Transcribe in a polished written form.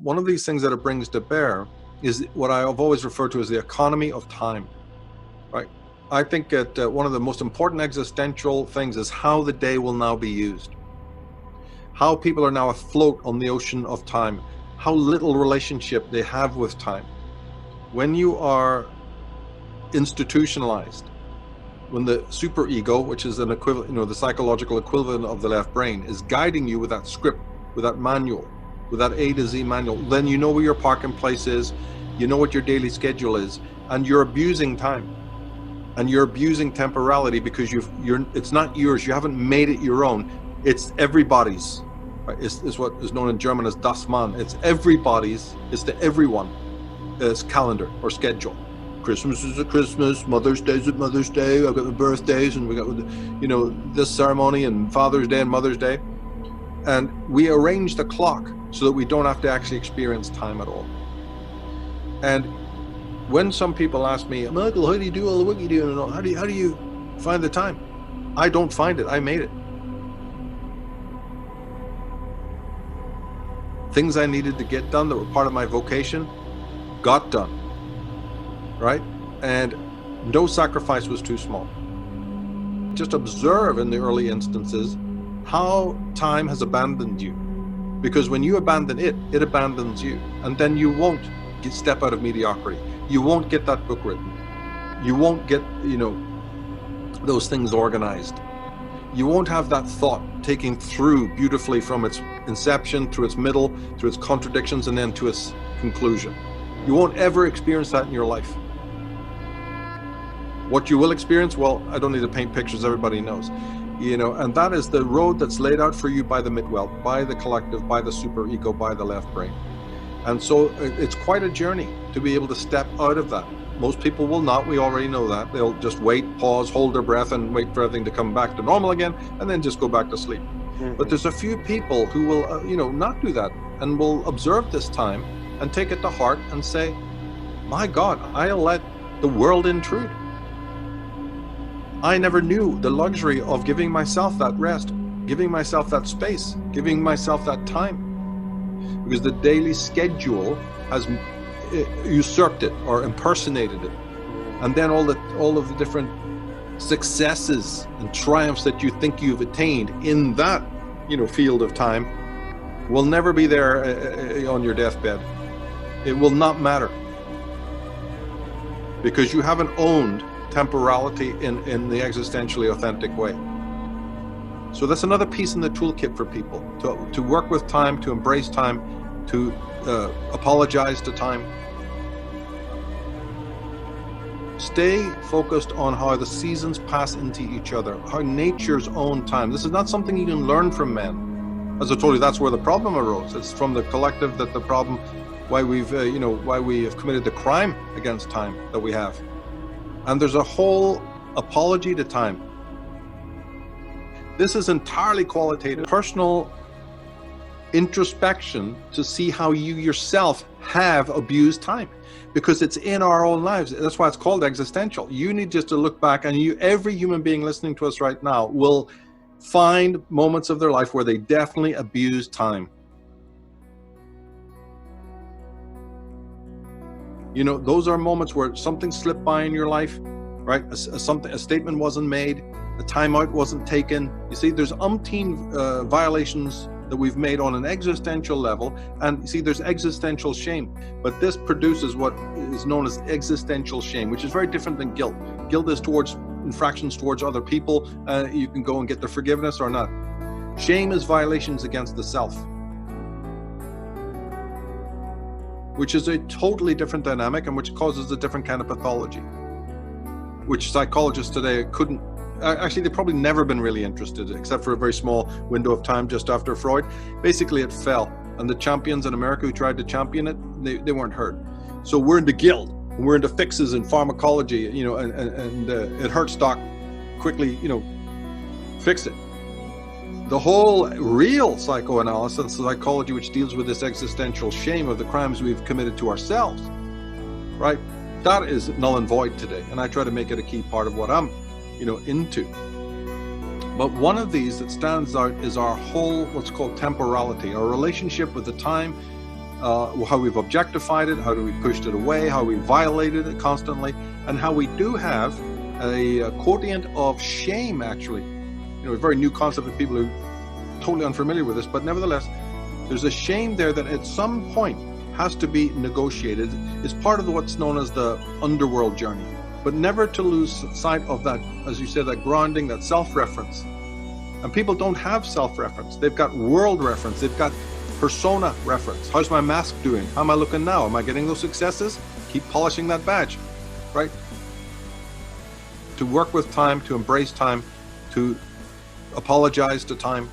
One of these things that it brings to bear is what I've always referred to as the economy of time, right? I think that one of the most important existential things is how the day will now be used, how people are now afloat on the ocean of time, how little relationship they have with time. When you are institutionalized, when the superego, which is an equivalent, the psychological equivalent of the left brain, is guiding you with that script, with that manual, with that A to Z manual, then you know where your parking place is, you know what your daily schedule is, and you're abusing time. And you're abusing temporality because it's not yours. You haven't made it your own. It's everybody's. Right? It's what is known in German as das Mann. It's everybody's. It's the everyone's calendar or schedule. Christmas is at Christmas. Mother's Day is at Mother's Day. I've got the birthdays, and we got this ceremony and Father's Day and Mother's Day. And we arrange the clock so that we don't have to actually experience time at all. And when some people ask me, Michael, how do you do all the work you do? And all, how do you find the time? I don't find it. I made it. Things I needed to get done that were part of my vocation got done, right? And no sacrifice was too small. Just observe in the early instances how time has abandoned you. Because when you abandon it, it abandons you. And then you won't step out of mediocrity. You won't get that book written. You won't get, those things organized. You won't have that thought taking through beautifully from its inception, through its middle, through its contradictions, and then to its conclusion. You won't ever experience that in your life. What you will experience, well, I don't need to paint pictures, everybody knows. And that is the road that's laid out for you by the midwell, by the collective, by the superego, by the left brain. And so it's quite a journey to be able to step out of that. Most people will not. We already know that. They'll just wait, pause, hold their breath, and wait for everything to come back to normal again, and then just go back to sleep. Mm-hmm. But there's a few people who will, not do that, and will observe this time and take it to heart and say, my God, I'll let the world intrude. I never knew the luxury of giving myself that rest, giving myself that space, giving myself that time. Because the daily schedule has usurped it or impersonated it. And then all of the different successes and triumphs that you think you've attained in that, field of time will never be there on your deathbed. It will not matter. Because you haven't owned temporality in the existentially authentic way. So that's another piece in the toolkit for people to work with time, to embrace time, to apologize to time. Stay focused on how the seasons pass into each other, how nature's own time. This is not something you can learn from men. As I told you, that's where the problem arose. It's from the collective that the problem, why we have committed the crime against time that we have. And there's a whole apology to time. This is entirely qualitative, personal introspection to see how you yourself have abused time, because it's in our own lives. That's why it's called existential. You need just to look back, and every human being listening to us right now will find moments of their life where they definitely abuse time. Those are moments where something slipped by in your life, right? A statement wasn't made, a timeout wasn't taken. You see, there's umpteen violations that we've made on an existential level, and you see, there's existential shame. But this produces what is known as existential shame, which is very different than guilt. Guilt is towards infractions towards other people. You can go and get their forgiveness or not. Shame is violations against the self, which is a totally different dynamic and which causes a different kind of pathology, which psychologists today couldn't, actually they've probably never been really interested, except for a very small window of time just after Freud. Basically it fell, and the champions in America who tried to champion it, they weren't heard. So we're into guilt, and we're into fixes in pharmacology, and it hurts doc, quickly, fix it. The whole real psychoanalysis, psychology, which deals with this existential shame of the crimes we've committed to ourselves, right? That is null and void today, and I try to make it a key part of what I'm, into. But one of these that stands out is our whole, what's called temporality, our relationship with the time how we've objectified it, how we pushed it away, how we violated it constantly, and how we do have a quotient of shame, actually. A very new concept of people who are totally unfamiliar with this, but nevertheless, there's a shame there that at some point has to be negotiated. It's part of what's known as the underworld journey, but never to lose sight of that, as you said, that grounding, that self-reference. And people don't have self-reference. They've got world reference. They've got persona reference. How's my mask doing? How am I looking now? Am I getting those successes? Keep polishing that badge, right? To work with time, to embrace time, to apologize to time,